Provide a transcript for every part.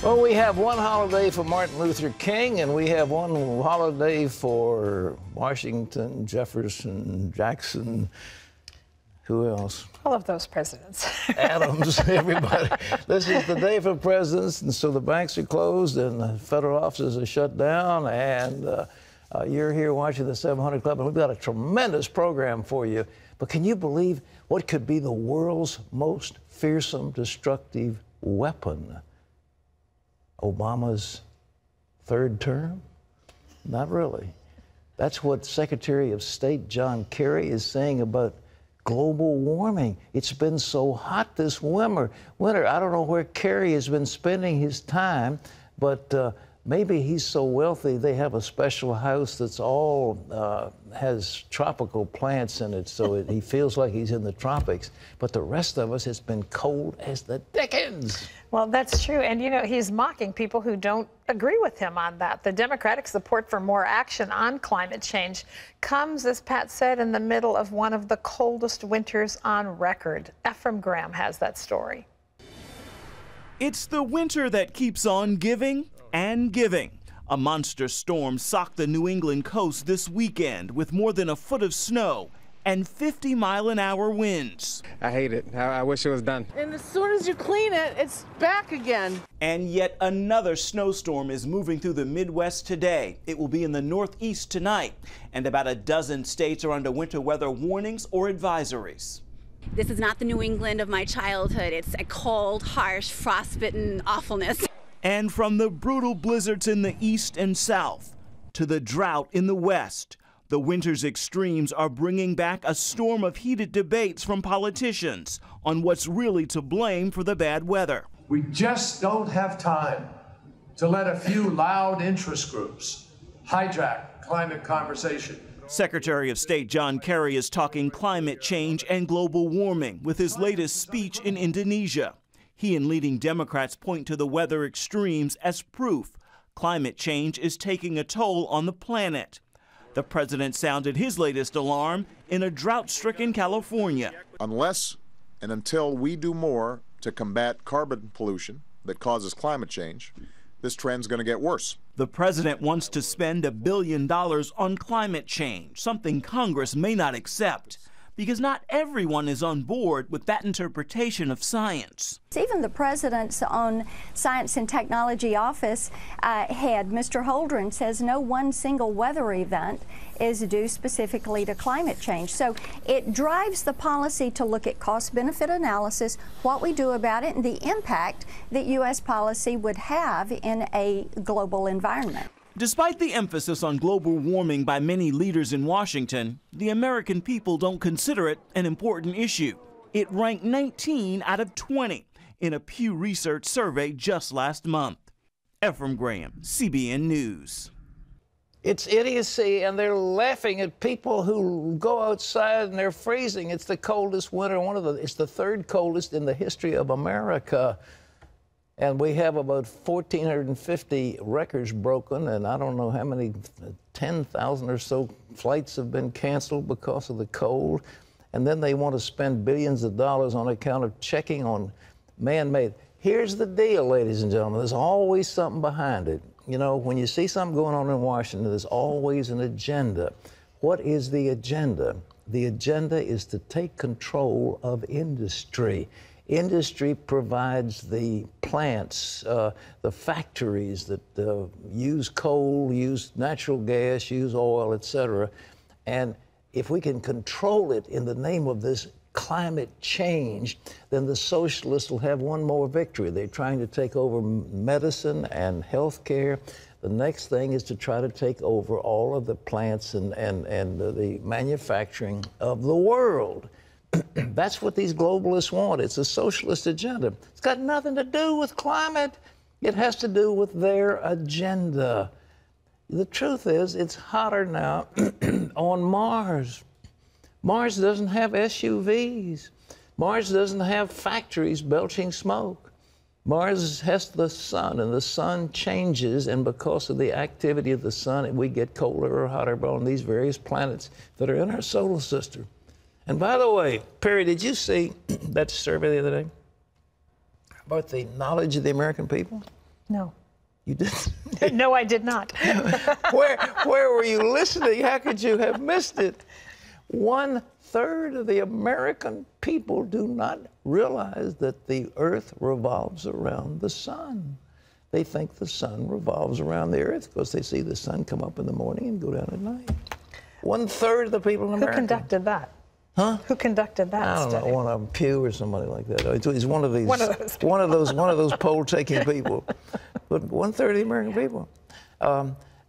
Well, we have one holiday for Martin Luther King, and we have one holiday for Washington, Jefferson, Jackson. Who else? All of those presidents. Adams, everybody. This is the day for presidents, and so the banks are closed and the federal offices are shut down, and you're here watching the 700 Club, and we've got a tremendous program for you. But can you believe what could be the world's most fearsome, destructive weapon? Obama's third term? Not really. That's what Secretary of State John Kerry is saying about global warming. It's been so hot this winter. I don't know where Kerry has been spending his time, but maybe he's so wealthy they have a special house that's all has tropical plants in it, so he feels like he's in the tropics. But the rest of us, it's been cold as the dickens. Well, that's true. And, you know, he's mocking people who don't agree with him on that. The Democratic support for more action on climate change comes, as Pat said, in the middle of one of the coldest winters on record. Ephraim Graham has that story. It's the winter that keeps on giving and giving. A monster storm socked the New England coast this weekend with more than a foot of snow and 50-mile-an-hour winds. I hate it. I wish it was done. And as soon as you clean it, it's back again. And yet another snowstorm is moving through the Midwest today. It will be in the Northeast tonight, and about a dozen states are under winter weather warnings or advisories. This is not the New England of my childhood. It's a cold, harsh, frostbitten awfulness. And from the brutal blizzards in the east and south to the drought in the west, the winter's extremes are bringing back a storm of heated debates from politicians on what's really to blame for the bad weather. We just don't have time to let a few loud interest groups hijack climate conversation. Secretary of State John Kerry is talking climate change and global warming with his latest speech in Indonesia. He and leading Democrats point to the weather extremes as proof climate change is taking a toll on the planet. The president sounded his latest alarm in a drought-stricken California. Unless and until we do more to combat carbon pollution that causes climate change, this trend's going to get worse. The president wants to spend $1 billion on climate change, something Congress may not accept, because not everyone is on board with that interpretation of science. Even the president's own Science and Technology Office head, Mr. Holdren, says no one single weather event is due specifically to climate change. So it drives the policy to look at cost-benefit analysis, what we do about it, and the impact that U.S. policy would have in a global environment. Despite the emphasis on global warming by many leaders in Washington, the American people don't consider it an important issue. It ranked 19 out of 20 in a Pew Research survey just last month. Ephraim Graham, CBN News. It's idiocy, and they're laughing at people who go outside and they're freezing. It's the coldest winter, it's the third coldest in the history of America. And we have about 1,450 records broken, and I don't know how many, 10,000 or so flights have been canceled because of the cold. And then they want to spend billions of dollars on account of checking on man-made. Here's the deal, ladies and gentlemen. There's always something behind it. You know, when you see something going on in Washington, there's always an agenda. What is the agenda? The agenda is to take control of industry. Industry provides the plants, the factories that use coal, use natural gas, use oil, etc. And if we can control it in the name of this climate change, then the socialists will have one more victory. They're trying to take over medicine and health care. The next thing is to try to take over all of the plants and the manufacturing of the world. That's what these globalists want. It's a socialist agenda. It's got nothing to do with climate. It has to do with their agenda. The truth is, it's hotter now on Mars. Mars doesn't have SUVs. Mars doesn't have factories belching smoke. Mars has the sun, and the sun changes, and because of the activity of the sun, we get colder or hotter on these various planets that are in our solar system. And by the way, Perry, did you see that survey the other day about the knowledge of the American people? No. You didn't? No, I did not. Where were you listening? How could you have missed it? 1/3 of the American people do not realize that the earth revolves around the sun. They think the sun revolves around the earth because they see the sun come up in the morning and go down at night. 1/3 of the people in America. Who conducted that? Huh? Who conducted that I don't study? know, one of them, Pew or somebody like that. It's one of these, One of those. poll-taking people. But 1/3 of the American people.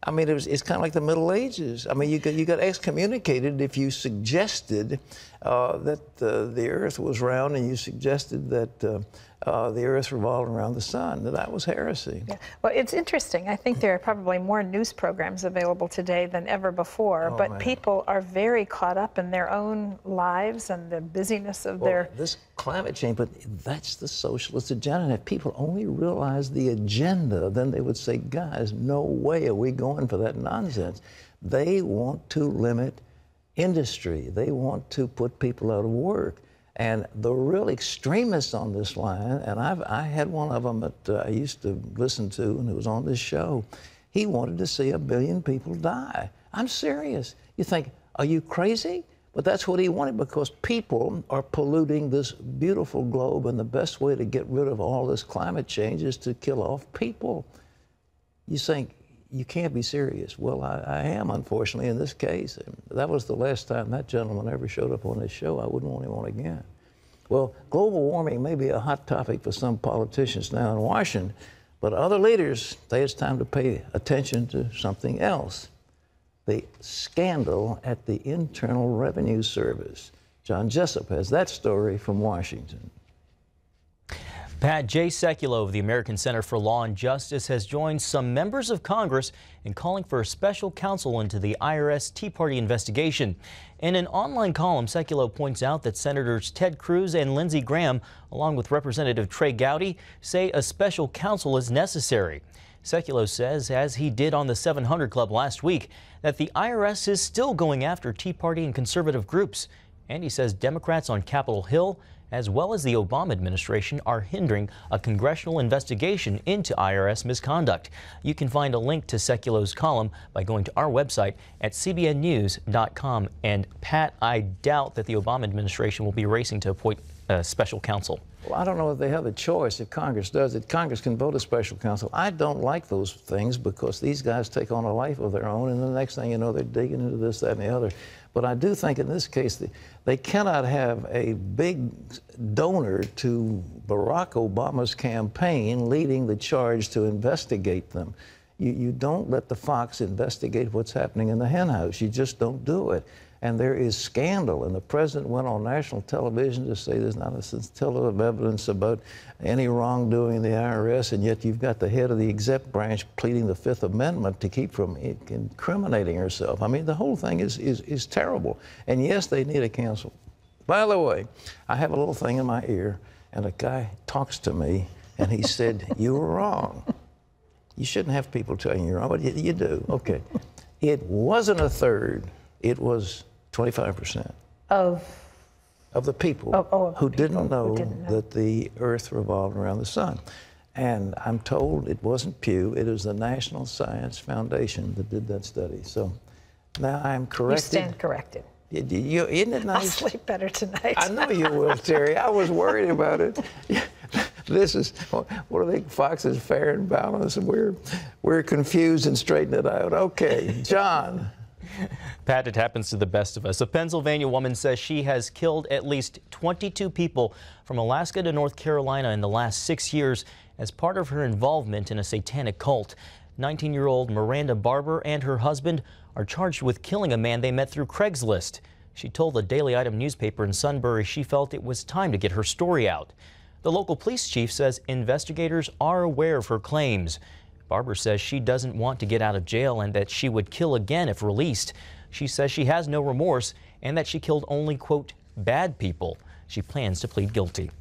I mean, it's kind of like the Middle Ages. I mean, you got excommunicated if you suggested that the Earth was round, and you suggested that the Earth revolved around the sun. That was heresy. Yeah. Well, it's interesting. I think there are probably more news programs available today than ever before, but people are very caught up in their own lives and the busyness of their... This climate change, but that's the socialist agenda. And if people only realize the agenda, then they would say, guys, no way are we going for that nonsense. They want to limit industry. They want to put people out of work. And the real extremists on this line, and I had one of them that I used to listen to, and who was on this show. He wanted to see 1 billion people die. I'm serious. You think, are you crazy? But that's what he wanted, because people are polluting this beautiful globe, and the best way to get rid of all this climate change is to kill off people. You think, you can't be serious. Well, I am, unfortunately, in this case. That was the last time that gentleman ever showed up on this show. I wouldn't want him on again. Well, global warming may be a hot topic for some politicians now in Washington, but other leaders say it's time to pay attention to something else. The scandal at the Internal Revenue Service. John Jessup has that story from Washington. Pat, Jay Sekulow of the American Center for Law and Justice has joined some members of Congress in calling for a special counsel into the IRS Tea Party investigation. In an online column, Sekulow points out that Senators Ted Cruz and Lindsey Graham, along with Representative Trey Gowdy, say a special counsel is necessary. Sekulow says, as he did on the 700 Club last week, that the IRS is still going after Tea Party and conservative groups. And he says Democrats on Capitol Hill, as well as the Obama administration, are hindering a congressional investigation into IRS misconduct. You can find a link to Sekulow's column by going to our website at cbnnews.com. And Pat, I doubt that the Obama administration will be racing to appoint a special counsel. Well, I don't know if they have a choice if Congress does it. Congress can vote a special counsel. I don't like those things because these guys take on a life of their own, and the next thing you know, they're digging into this, that, and the other. But I do think in this case, they cannot have a big donor to Barack Obama's campaign leading the charge to investigate them. You don't let the fox investigate what's happening in the hen house. You just don't do it. And there is scandal, and the president went on national television to say there's not a scintilla of evidence about any wrongdoing in the IRS, and yet you've got the head of the exec branch pleading the Fifth Amendment to keep from incriminating herself. I mean, the whole thing is terrible. And yes, they need a counsel. By the way, I have a little thing in my ear, and a guy talks to me, and he said, you were wrong. You shouldn't have people telling you you're wrong, but you do. Okay. It wasn't 1/3. It was 25% of the people who didn't know that the Earth revolved around the sun. And I'm told it wasn't Pew, it was the National Science Foundation that did that study. So now I'm corrected. You stand corrected. Isn't it nice? I'll sleep better tonight. I know you will, Terry. I was worried about it. This is, what do they, Fox is fair and balanced, and we're confused and straighten it out. Okay, John. Pat, it happens to the best of us. A Pennsylvania woman says she has killed at least 22 people from Alaska to North Carolina in the last 6 years as part of her involvement in a satanic cult. 19-year-old Miranda Barber and her husband are charged with killing a man they met through Craigslist. She told the Daily Item newspaper in Sunbury she felt it was time to get her story out. The local police chief says investigators are aware of her claims. Barber says she doesn't want to get out of jail and that she would kill again if released. She says she has no remorse and that she killed only, quote, bad people. She plans to plead guilty.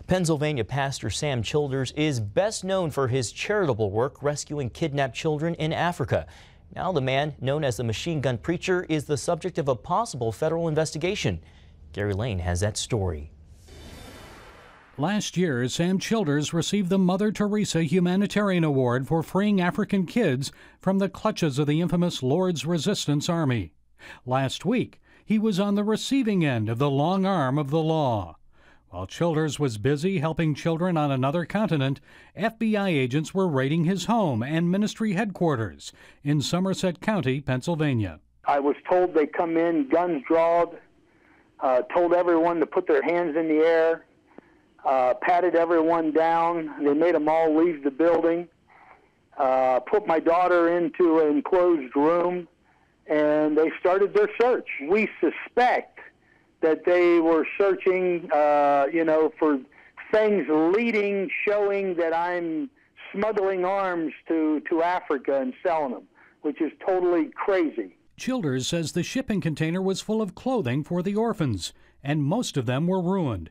Pennsylvania pastor Sam Childers is best known for his charitable work rescuing kidnapped children in Africa. Now the man, known as the machine gun preacher, is the subject of a possible federal investigation. Gary Lane has that story. Last year, Sam Childers received the Mother Teresa Humanitarian Award for freeing African kids from the clutches of the infamous Lord's Resistance Army. Last week, he was on the receiving end of the long arm of the law. While Childers was busy helping children on another continent, FBI agents were raiding his home and ministry headquarters in Somerset County, Pennsylvania. I was told they come in, guns drawn, told everyone to put their hands in the air, patted everyone down. They made them all leave the building, put my daughter into an enclosed room, and they started their search. We suspect that they were searching, for things showing that I'm smuggling arms to Africa and selling them, which is totally crazy. Childers says the shipping container was full of clothing for the orphans, and most of them were ruined.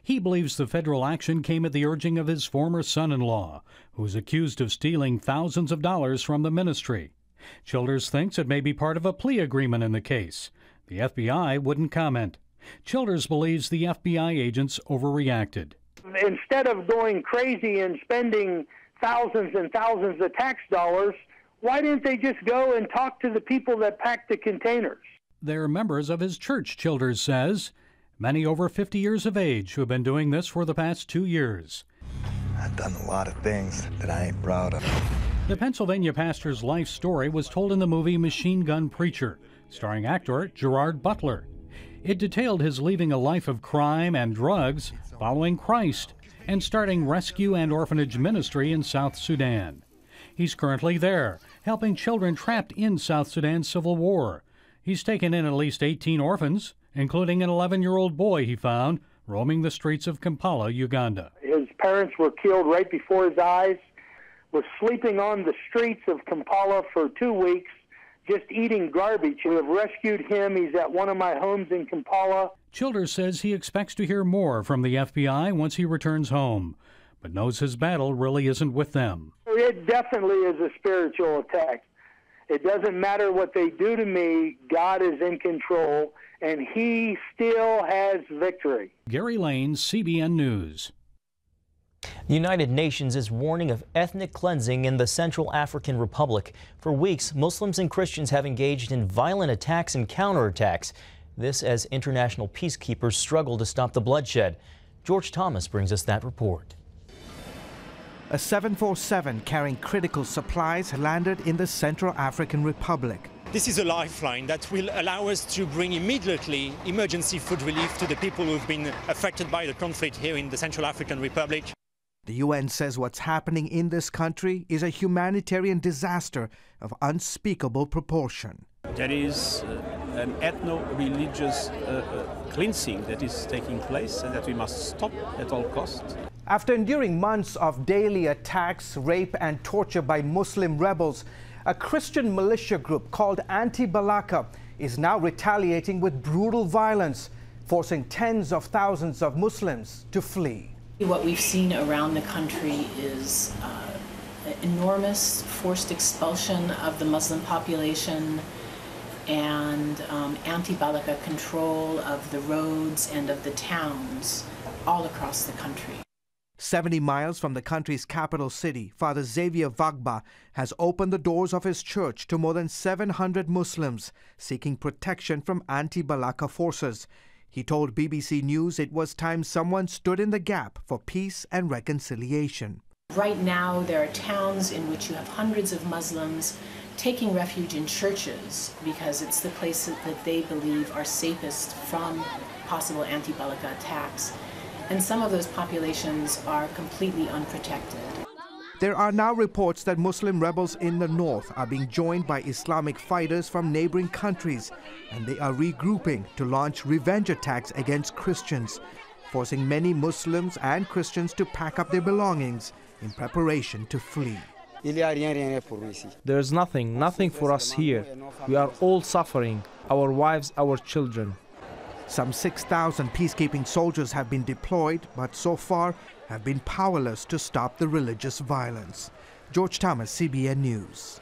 He believes the federal action came at the urging of his former son-in-law, who is accused of stealing thousands of dollars from the ministry. Childers thinks it may be part of a plea agreement in the case. The FBI wouldn't comment. Childers believes the FBI agents overreacted. Instead of going crazy and spending thousands and thousands of tax dollars, why didn't they just go and talk to the people that packed the containers? They're members of his church, Childers says. Many over 50 years of age who have been doing this for the past 2 years. I've done a lot of things that I ain't proud of. The Pennsylvania pastor's life story was told in the movie Machine Gun Preacher, starring actor Gerard Butler. It detailed his leaving a life of crime and drugs, following Christ, and starting rescue and orphanage ministry in South Sudan. He's currently there, helping children trapped in South Sudan's civil war. He's taken in at least 18 orphans, including an 11-year-old boy he found roaming the streets of Kampala, Uganda. His parents were killed right before his eyes, was sleeping on the streets of Kampala for 2 weeks, just eating garbage. We have rescued him. He's at one of my homes in Kampala. Childers says he expects to hear more from the FBI once he returns home, but knows his battle really isn't with them. It definitely is a spiritual attack. It doesn't matter what they do to me, God is in control, and he still has victory. Gary Lane, CBN News. The United Nations is warning of ethnic cleansing in the Central African Republic. For weeks, Muslims and Christians have engaged in violent attacks and counterattacks. This as international peacekeepers struggle to stop the bloodshed. George Thomas brings us that report. A 747 carrying critical supplies landed in the Central African Republic. This is a lifeline that will allow us to bring immediately emergency food relief to the people who've been affected by the conflict here in the Central African Republic. The UN says what's happening in this country is a humanitarian disaster of unspeakable proportion. There is an ethno-religious cleansing that is taking place and that we must stop at all costs. After enduring months of daily attacks, rape and torture by Muslim rebels, a Christian militia group called Anti-Balaka is now retaliating with brutal violence, forcing tens of thousands of Muslims to flee. What we've seen around the country is enormous forced expulsion of the Muslim population and anti-Balaka control of the roads and of the towns all across the country. 70 miles from the country's capital city, Father Xavier Vagba has opened the doors of his church to more than 700 Muslims seeking protection from anti-Balaka forces. He told BBC News it was time someone stood in the gap for peace and reconciliation. Right now, there are towns in which you have hundreds of Muslims taking refuge in churches because it's the places that they believe are safest from possible anti-Balaka attacks. And some of those populations are completely unprotected. There are now reports that Muslim rebels in the north are being joined by Islamic fighters from neighboring countries, and they are regrouping to launch revenge attacks against Christians, forcing many Muslims and Christians to pack up their belongings in preparation to flee. There's nothing for us here. We are all suffering, our wives, our children. Some 6,000 peacekeeping soldiers have been deployed, but so far have been powerless to stop the religious violence. George Thomas, CBN News.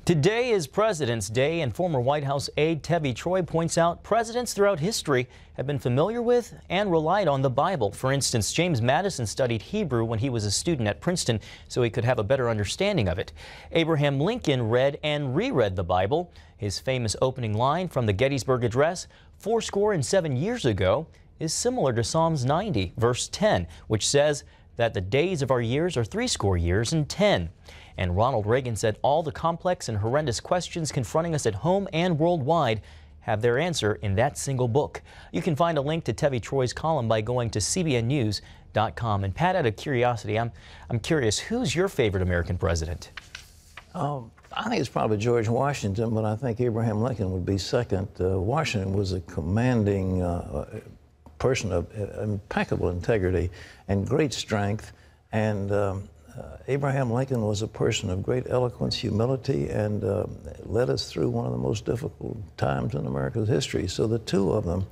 Today is President's Day, and former White House aide Tevi Troy points out presidents throughout history have been familiar with and relied on the Bible. For instance, James Madison studied Hebrew when he was a student at Princeton so he could have a better understanding of it. Abraham Lincoln read and reread the Bible. His famous opening line from the Gettysburg Address, 77 years ago, is similar to Psalms 90, verse 10, which says that the days of our years are 70 years and 10. And Ronald Reagan said all the complex and horrendous questions confronting us at home and worldwide have their answer in that single book. You can find a link to Tevi Troy's column by going to cbnnews.com. And Pat, out of curiosity, I'm curious, who's your favorite American president? I think it's probably George Washington, but I think Abraham Lincoln would be second. Washington was a commanding person of impeccable integrity and great strength, and Abraham Lincoln was a person of great eloquence, humility, and led us through one of the most difficult times in America's history. So the two of them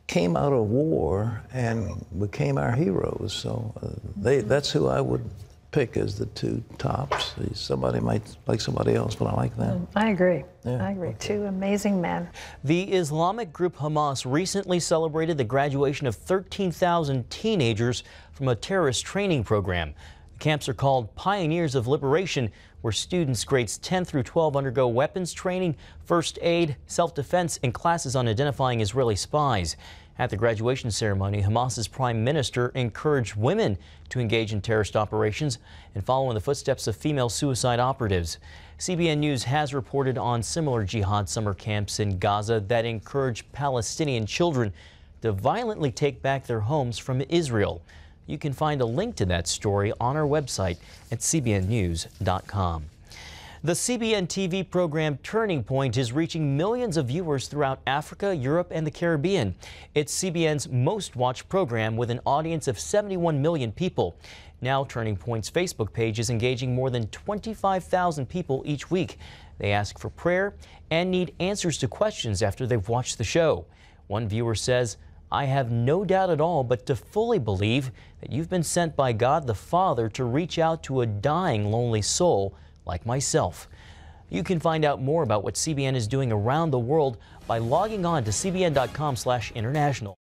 came out of war and became our heroes. So that's who I would pick as the two tops. Somebody might like somebody else, but I like them. I agree. Yeah, I agree. Two amazing men. The Islamic group Hamas recently celebrated the graduation of 13,000 teenagers from a terrorist training program. The camps are called Pioneers of Liberation, where students grades 10 through 12 undergo weapons training, first aid, self-defense, and classes on identifying Israeli spies. At the graduation ceremony, Hamas's prime minister encouraged women to engage in terrorist operations and follow in the footsteps of female suicide operatives. CBN News has reported on similar jihad summer camps in Gaza that encourage Palestinian children to violently take back their homes from Israel. You can find a link to that story on our website at cbnnews.com. The CBN TV program Turning Point is reaching millions of viewers throughout Africa, Europe, and the Caribbean. It's CBN's most watched program with an audience of 71 million people. Now Turning Point's Facebook page is engaging more than 25,000 people each week. They ask for prayer and need answers to questions after they've watched the show. One viewer says, "I have no doubt at all but to fully believe that you've been sent by God the Father to reach out to a dying, lonely soul like myself." You can find out more about what CBN is doing around the world by logging on to cbn.com/international.